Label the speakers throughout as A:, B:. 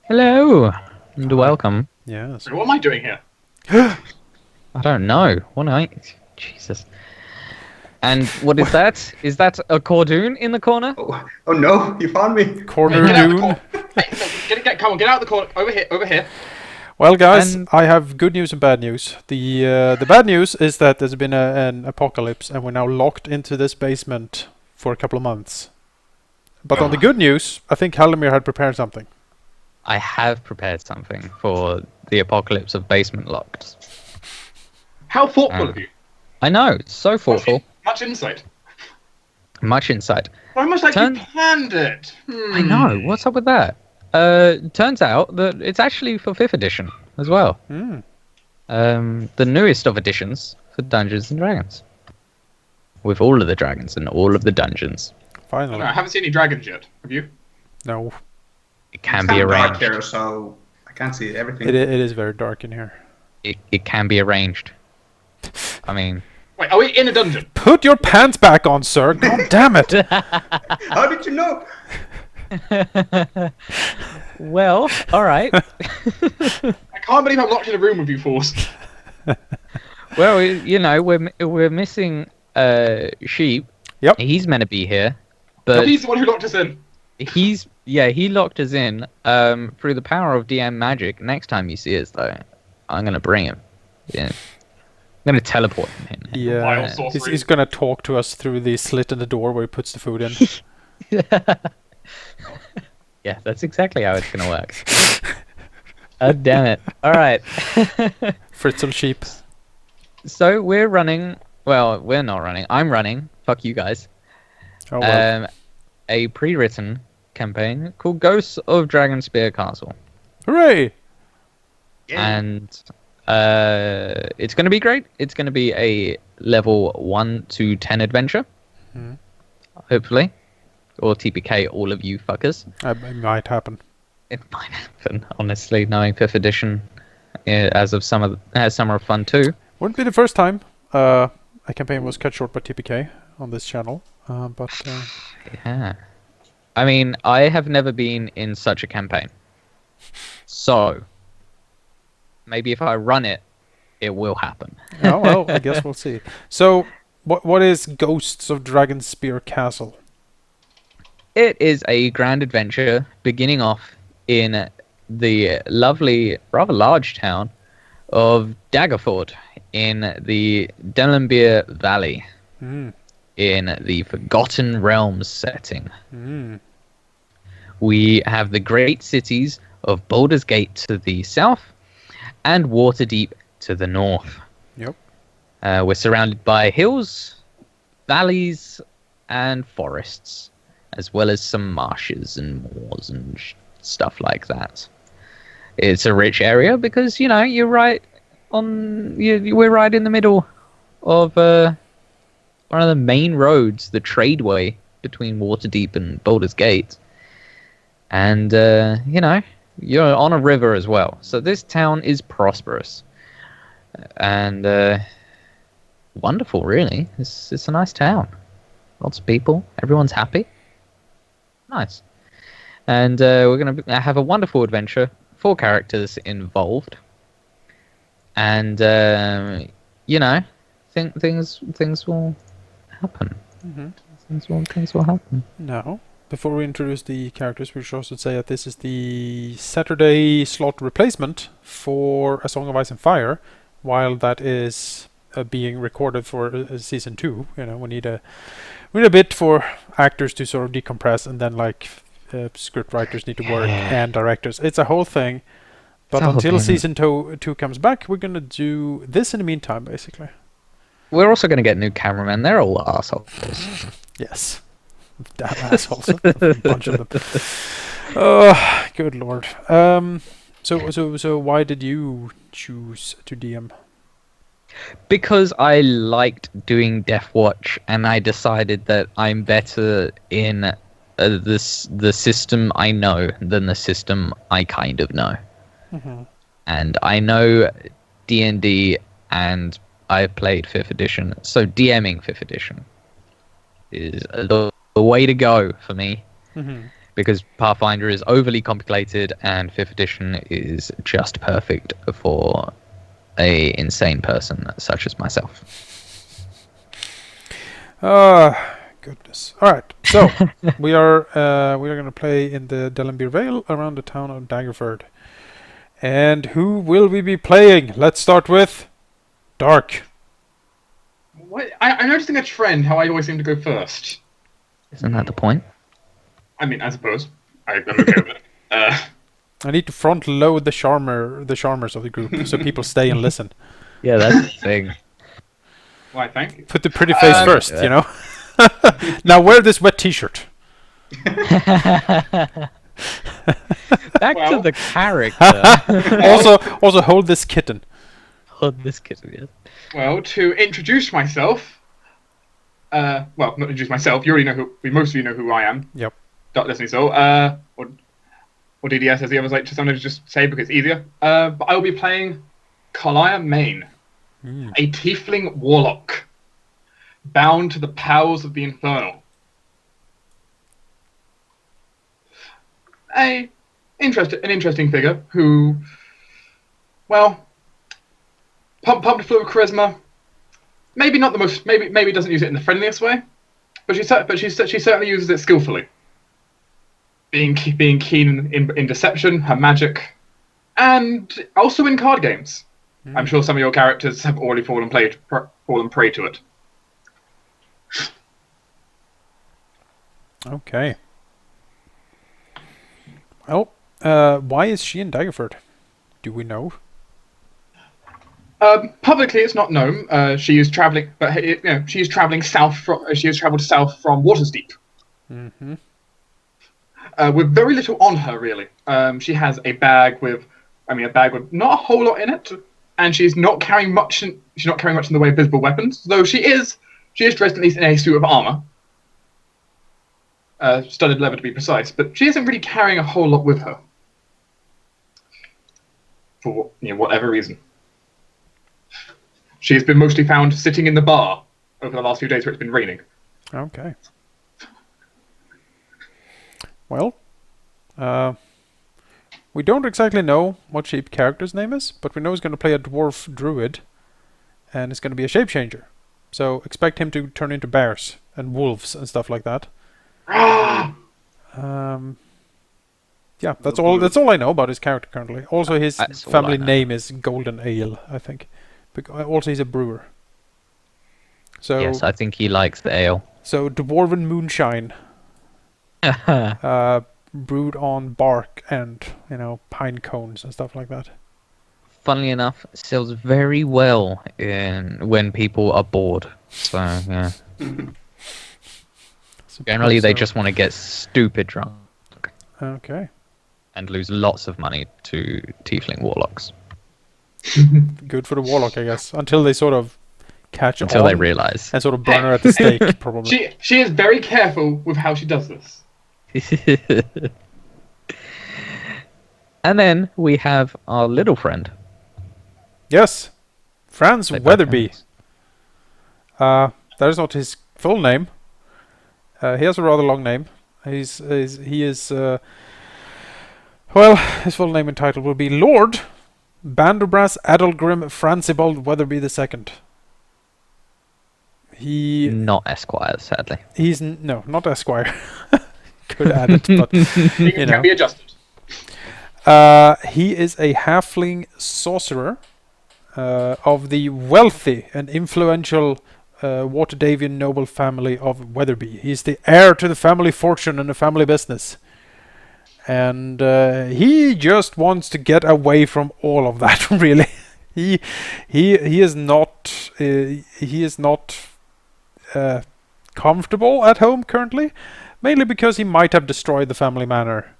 A: Hello, and
B: Hi.
A: welcome.
B: Yes.
C: What am I doing here?
A: I don't know. What night? Jesus. And what is that? Is that a Cordun in the corner?
D: Oh no, you found me.
B: Corner
C: Get out the
B: Dune.
C: corner. Hey, no, come on, get out the corner. Over here, over here.
B: Well, guys,
A: And-
B: I have good news and bad news. The bad news is that there's been an apocalypse, and we're now locked into this basement for a couple of months. But on the good news, I think Halldamir had prepared something.
A: I have prepared something for the apocalypse of basement locked.
C: How thoughtful of you.
A: I know, so thoughtful.
C: Much insight.
A: Much insight.
C: Very much like
A: Turn-
C: you planned it.
A: I know. What's up with that? Turns out that it's actually for 5th edition as well.
B: Hmm.
A: The newest of editions for Dungeons and Dragons. With all of the dragons and all of the dungeons.
C: Oh,
B: Finally.
C: no, I haven't seen any dragons yet. Have you?
B: No.
A: It can
D: It's
A: be
D: kinda dark
A: arranged.
D: here, so I can't see everything.
B: It is very dark in here.
A: It can be arranged. I mean,
C: Wait, are we in a dungeon?
B: Put your pants back on, sir. God damn it.
D: How did you know?
A: well, all right.
C: I can't believe I'm locked in a room with you fools.
A: Well, you know, we're missing Sheep.
B: Yep.
A: He's meant to be here,
C: But
A: but
C: he's the one who locked us in.
A: he locked us in through the power of DM magic. Next time you see us, though, I'm gonna bring him. Yeah. I'm gonna teleport him in.
B: Yeah.
C: Wild sorcery.
B: He's gonna talk to us through the slit in the door where he puts the food in.
A: Yeah, that's exactly how it's gonna work. Oh, damn it! All right.
B: Fritzl sheep.
A: So we're running. Well, we're not running. I'm running. Fuck you guys.
B: Oh well.
A: A pre-written campaign called Ghosts of Dragonspear Castle,
B: Hooray!
A: and it's going to be great. It's going to be a level 1 to 10 adventure,
B: Mhm.
A: hopefully, or TPK, all of you fuckers.
B: It might happen.
A: It might happen, honestly, knowing 5th edition as of Summer of Fun 2.
B: Wouldn't be the first time a campaign was cut short by TPK on this channel, but
A: Yeah. I mean, I have never been in such a campaign. So, maybe if I run it, it will happen.
B: oh well, I guess we'll see. So, what is Ghosts of Dragonspear Castle?
A: It is a grand adventure beginning off in the lovely, rather large town of Daggerford in the Dellenbeer Valley
B: Mm.
A: in the Forgotten Realms setting.
B: Mm.
A: We have the great cities of Baldur's Gate to the south and Waterdeep to the north.
B: Yep.
A: We're surrounded by hills, valleys, and forests, as well as some marshes and moors and stuff like that. It's a rich area because, you know, you're right on. We're right in the middle of one of the main roads, the tradeway between Waterdeep and Baldur's Gate. And, you know, you're on a river as well. So this town is prosperous. And wonderful, really. It's a nice town. Lots of people. Everyone's happy. Nice. And we're going to have a wonderful adventure. 4 characters involved. And, you know, things will happen.
B: Mm-hmm.
A: Things will happen.
B: Now, before we introduce the characters, we should also say that this is the Saturday slot replacement for A Song of Ice and Fire, while that is being recorded for season 2. You know, we need a bit for actors to sort of decompress, and then like script writers need to work and directors. It's a whole thing. But
A: It's a whole
B: until
A: thing.
B: season 2 comes back, we're gonna do this in the meantime, basically.
A: We're also going to get new cameramen. They're all assholes.
B: Yes. Damn assholes. A bunch of them. Oh, good lord. So why did you choose to DM?
A: Because I liked doing Death Watch, and I decided that I'm better in the system I know than the system I kind of know.
B: Mm-hmm.
A: And I know D&D, and I've played 5th edition, so DMing 5th edition is the way to go for me.
B: Mm-hmm.
A: because Pathfinder is overly complicated and 5th edition is just perfect for a insane person such as myself.
B: Goodness. All right. So we are going to play in the Delambir Vale around the town of Daggerford. And who will we be playing? Let's start with Dark.
C: What? I'm noticing a trend how I always seem to go first.
A: Isn't that the point?
C: I mean, I suppose. I'm okay with it.
B: I need to front load the charmers of the group so people stay and listen.
A: Yeah, that's the thing.
C: Why, thank you.
B: Put the pretty face first,
A: yeah.
B: you know? Now wear this wet t-shirt.
A: Back to
C: Well.
A: the character.
B: Also hold this kitten.
A: Hold this kitten, yes.
C: Well, to introduce myself... well, not introduce myself. You already know most of you know who I am.
B: Yep.
C: DarkDestinySoul. Or DDS, as the others like to sometimes just say because it's easier. But I will be playing Karliah Main, a Tiefling Warlock, bound to the powers of the Infernal. An interesting figure who, well, pumped full of charisma. Maybe not the most. Maybe doesn't use it in the friendliest way, but she certainly uses it skillfully. Being keen in deception, her magic, and also in card games. I'm sure some of your characters have already fallen prey to it.
B: Okay. Well, why is she in Daggerford? Do we know?
C: Publicly, it's not known. She is traveling, but she is traveling south from. She has travelled south from Watersdeep.
B: Mm-hmm.
C: With very little on her, really. She has a bag with not a whole lot in it, and she's not carrying much. She's not carrying much in the way of visible weapons, though she is dressed at least in a suit of armor, studded leather to be precise. But she isn't really carrying a whole lot with her, for whatever reason. She has been mostly found sitting in the bar over the last few days where it's been raining.
B: Okay. Well, we don't exactly know what shape character's name is, but we know he's going to play a Dwarf Druid, and it's going to be a shape changer. So expect him to turn into bears and wolves and stuff like that. Yeah, that's all. That's all I know about his character currently. Also, his family name is Goldenale, I think. Also, he's a brewer. So
A: Yes, I think he likes the ale.
B: so dwarven moonshine. Brewed on bark and pine cones and stuff like that.
A: Funnily enough, sells very well when people are bored. So yeah, generally they just want to get stupid drunk.
B: Okay.
A: And lose lots of money to Tiefling Warlocks
B: Good for the warlock, I guess, until they sort of catch
A: until
B: on
A: they realise.
B: and sort of burn her at the stake, probably.
C: She is very careful with how she does this.
A: And then we have our little friend.
B: Yes, Franz
A: Played by
B: Weatherby.
A: Franz.
B: That is not his full name. He has a rather long name. His full name and title will be Lord Bandobras Adalgrim Franzibald Weatherby II.
A: Not Esquire, sadly.
B: He's not Esquire. Could add it, but
C: It can be adjusted.
B: he is a halfling sorcerer of the wealthy and influential Waterdavian noble family of Weatherby. He's the heir to the family fortune and the family business. And he just wants to get away from all of that, really. He is not comfortable at home currently, mainly because he might have destroyed the family manor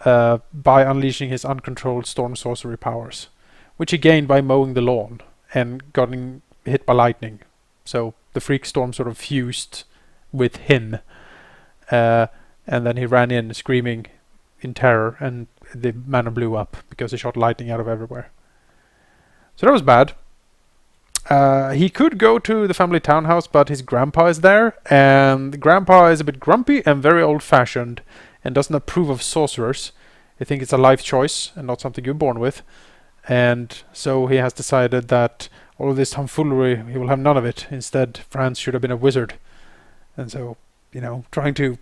B: by unleashing his uncontrolled storm sorcery powers, which he gained by mowing the lawn and getting hit by lightning. So the freak storm sort of fused with him, and then he ran in screaming in terror, and the manor blew up because he shot lightning out of everywhere. So that was bad. He could go to the family townhouse, but his grandpa is there, and the grandpa is a bit grumpy and very old-fashioned, and doesn't approve of sorcerers. He thinks it's a life choice and not something you're born with. And so he has decided that all of this tomfoolery, he will have none of it. Instead, Franz should have been a wizard. And so, trying to...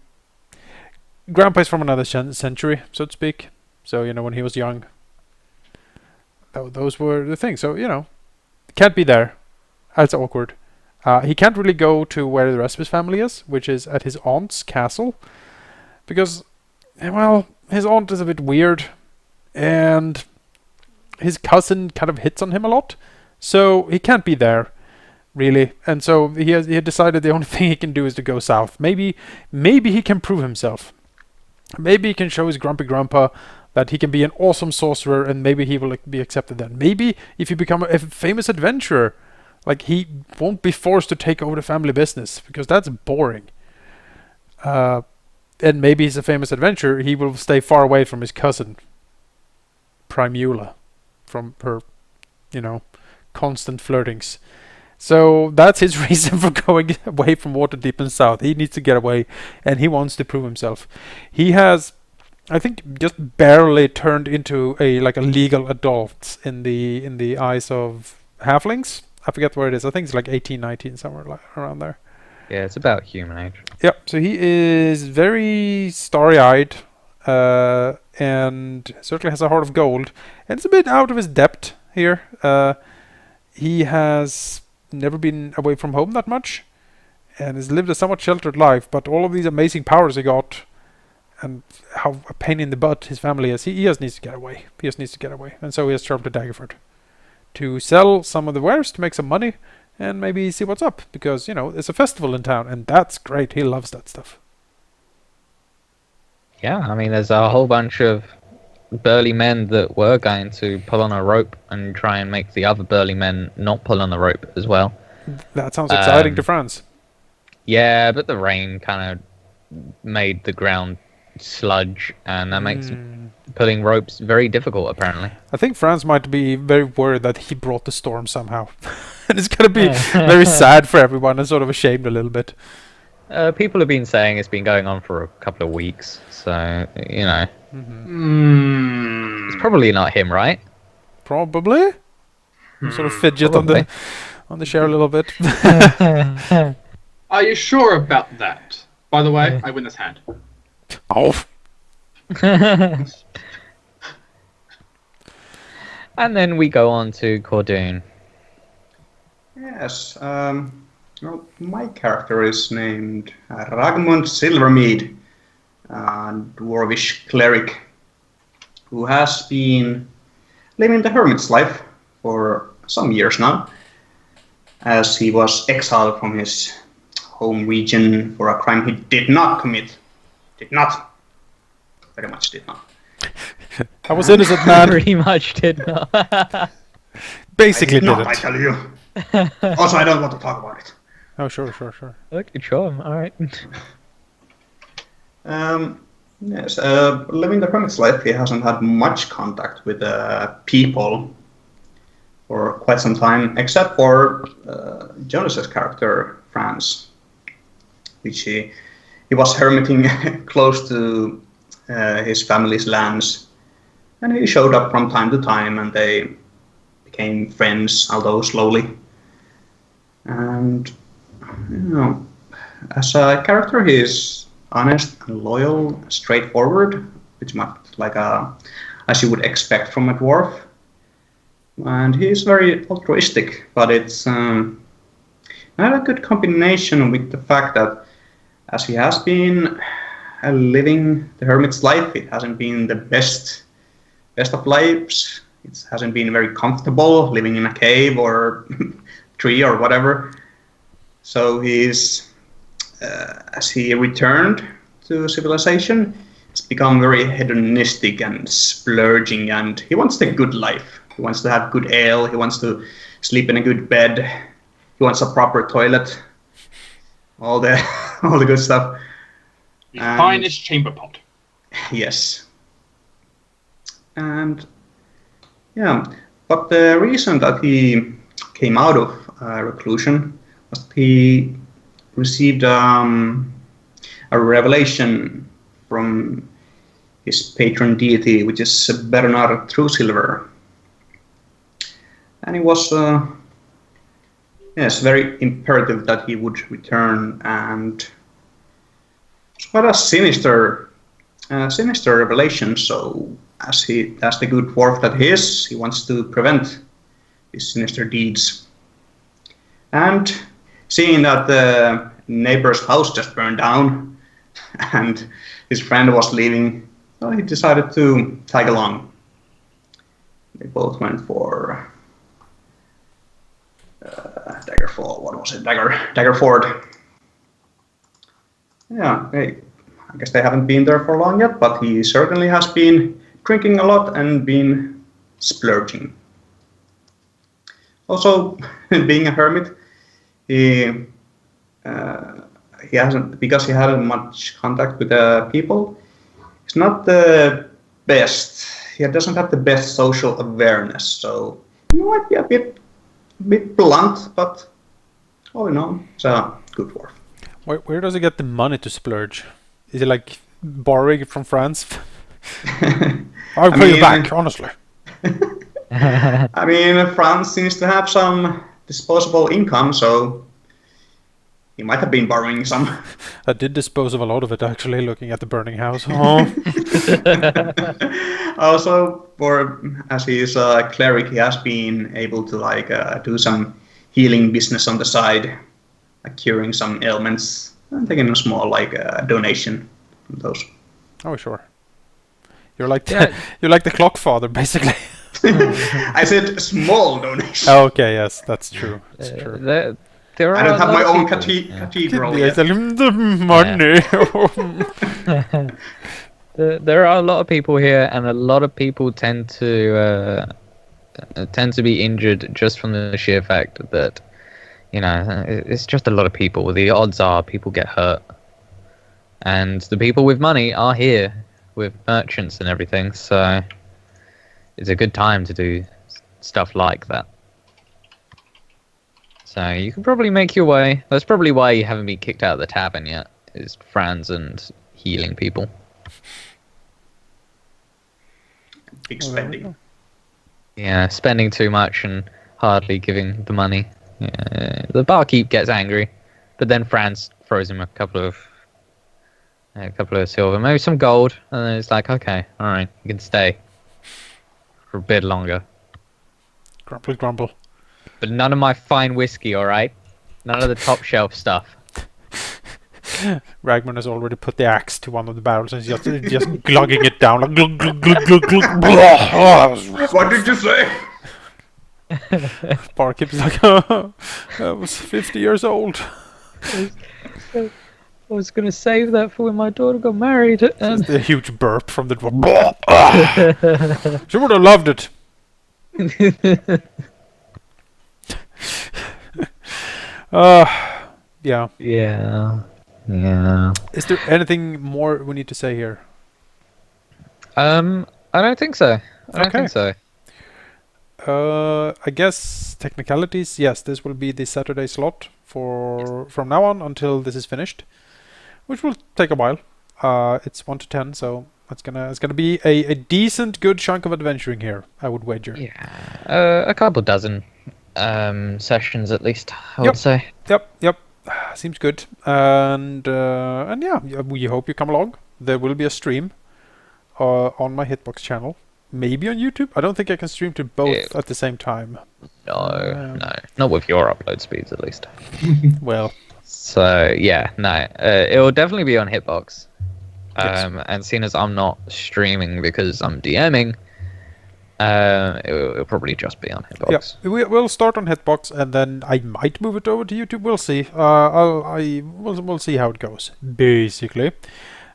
B: Grandpa is from another century, so to speak. So, when he was young, those were the things. So, can't be there. That's awkward. He can't really go to where the rest of his family is, which is at his aunt's castle. Because, well, his aunt is a bit weird. And his cousin kind of hits on him a lot. So he can't be there, really. And so he had decided the only thing he can do is to go south. Maybe he can prove himself. Maybe he can show his grumpy grandpa that he can be an awesome sorcerer, and maybe he will be accepted then. Maybe if you become a famous adventurer, he won't be forced to take over the family business, because that's boring. And maybe he's a famous adventurer, he will stay far away from his cousin, Primula, from her, constant flirtings. So that's his reason for going away from Waterdeep and south. He needs to get away, and he wants to prove himself. He has, I think, just barely turned into a legal adult in the eyes of halflings. I forget where it is. I think it's 18, 19, somewhere around there.
A: Yeah, it's about human age.
B: Yeah, so he is very starry-eyed, and certainly has a heart of gold. And it's a bit out of his depth here. He has never been away from home that much, and has lived a somewhat sheltered life, but all of these amazing powers he got, and how a pain in the butt his family is, he just needs to get away. And so he has traveled to Daggerford to sell some of the wares to make some money, and maybe see what's up, because, there's a festival in town, and that's great. He loves that stuff.
A: Yeah, I mean, there's a whole bunch of burly men that were going to pull on a rope and try and make the other burly men not pull on the rope as well.
B: That sounds exciting to Franz.
A: Yeah, but the rain kind of made the ground sludge, and that makes pulling ropes very difficult, apparently.
B: I think Franz might be very worried that he brought the storm somehow. And it's going to be very sad for everyone, and sort of ashamed a little bit.
A: People have been saying it's been going on for a couple of weeks, so, It's probably not him, right?
B: Probably. Sort of fidget
A: Probably.
B: on the chair a little bit.
C: Are you sure about that? By the way, I win this hand.
B: Oh.
A: And then we go on to Cordun.
D: Yes. Well, my character is named Ragmund Silvermead, a dwarvish cleric who has been living the hermit's life for some years now, as he was exiled from his home region for a crime he did not commit. Very much did not.
B: I was innocent, man.
A: Pretty much did not.
B: Basically
D: I did not,
B: didn't.
D: I tell you. Also, I don't want to talk about it.
B: Oh, sure.
A: Look, sure, alright.
D: Yes, living the hermit's life, he hasn't had much contact with people for quite some time, except for Jonas's character, Franz, which he was hermiting close to his family's lands, and he showed up from time to time, and they became friends, although slowly. And, as a character, he is honest and loyal, straightforward, which much as you would expect from a dwarf. And he is very altruistic, but it's not a good combination with the fact that, as he has been living the hermit's life, it hasn't been the best of lives. It hasn't been very comfortable living in a cave or tree or whatever. So he's, as he returned to civilization, it's become very hedonistic and splurging, and he wants the good life. He wants to have good ale, he wants to sleep in a good bed, he wants a proper toilet, all the good stuff.
C: The finest chamber pot.
D: Yes. And yeah, but the reason that he came out of reclusion was he received a revelation from his patron deity, which is Bernard Silver. And he was very imperative that he would return, and it's quite a sinister revelation. So, as the good dwarf that he is, he wants to prevent these sinister deeds. And seeing that the neighbor's house just burned down, and his friend was leaving, so he decided to tag along. They both went for Daggerfall. What was it? Daggerford. Yeah, I guess they haven't been there for long yet, but he certainly has been drinking a lot and been splurging. Also, being a hermit, he hasn't, because he hadn't much contact with the people. He's not the best. He doesn't have the best social awareness, so he might be a bit blunt, but all in all, it's a good dwarf.
B: Where does he get the money to splurge? Is he like borrowing it from Franz? I'll pay you back, honestly.
D: I mean, Franz seems to have some disposable income, so he might have been borrowing some.
B: I did dispose of a lot of it, actually, looking at the burning house. Oh.
D: Also, as he is a cleric, he has been able to do some healing business on the side, like curing some ailments, and taking a small donation from those.
B: Oh, sure. You're like you're like the clock father, basically.
D: I said small donation.
B: Oh, okay, yes, that's true. That's true.
A: There
D: I don't have my own cathedral yet.
B: The money.
A: There are a lot of people here, and a lot of people tend to be injured just from the sheer fact that, it's just a lot of people. The odds are people get hurt, and the people with money are here with merchants and everything. So it's a good time to do stuff like that. So you can probably make your way. That's probably why you haven't been kicked out of the tavern yet, is Franz and healing people.
D: Big spending.
A: Yeah, spending too much and hardly giving the money. Yeah, the barkeep gets angry, but then Franz throws him a couple of silver, maybe some gold, and then it's like, okay, all right, you can stay for a bit longer.
B: Grumble, grumble.
A: But none of my fine whiskey, all right? None of the top shelf stuff.
B: Ragmund has already put the axe to one of the barrels and just glugging it down. Like, glug, glug, glug, glug, glug.
D: What did you say?
B: Barkeep's like, I was 50 years old.
A: I was going to save that for when my daughter got married.
B: Just a huge burp from the dwarf. She would have loved it. Yeah.
A: Yeah.
B: Is there anything more we need to say here?
A: I don't think so. I don't think so.
B: I guess technicalities. Yes, this will be the Saturday slot from now on until this is finished, which will take a while. It's 1 to 10, so it's gonna be a decent, good chunk of adventuring here, I would wager.
A: Yeah, a couple dozen sessions at least, I would say.
B: Yep. Seems good. And yeah, we hope you come along. There will be a stream on my Hitbox channel. Maybe on YouTube. I don't think I can stream to both at the same time.
A: No. Not with your upload speeds, at least.
B: Well.
A: So, yeah, no. It will definitely be on Hitbox.
B: Yes.
A: And seeing as I'm not streaming because I'm DMing, it'll probably just be on Hitbox.
B: Yeah, we'll start on Hitbox, and then I might move it over to YouTube. We'll see. We'll see how it goes, basically.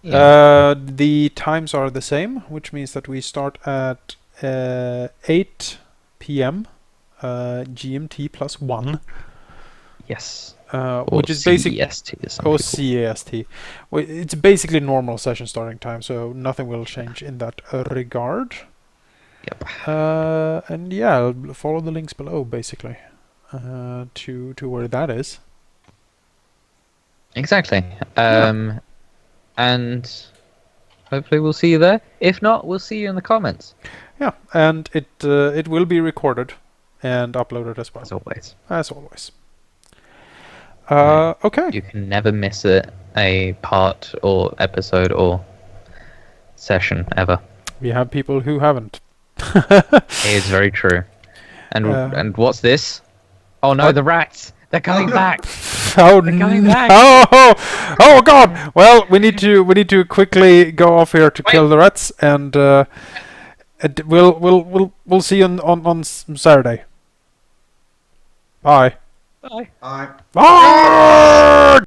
B: Yeah. The times are the same, which means that we start at 8 p.m. GMT plus 1.
A: Yes.
B: Which is basically
A: CEST.
B: Or CEST. Well, it's basically normal session starting time, so nothing will change in that regard.
A: Yep.
B: And yeah, follow the links below, basically, to where that is.
A: Exactly.
B: Yeah.
A: And hopefully we'll see you there. If not, we'll see you in the comments.
B: Yeah, and it will be recorded and uploaded as well.
A: As always.
B: As always.
A: Right.
B: Okay.
A: You can never miss a part or episode or session ever.
B: We have people who haven't.
A: It is very true. And what's this? Oh no, the rats! They're coming back.
B: Oh
A: They're coming
B: no!
A: back.
B: Oh God! Well, we need to quickly go off here to kill the rats, and we'll see you on Saturday. Bye.
A: Bye.
D: Bye.
B: Bye.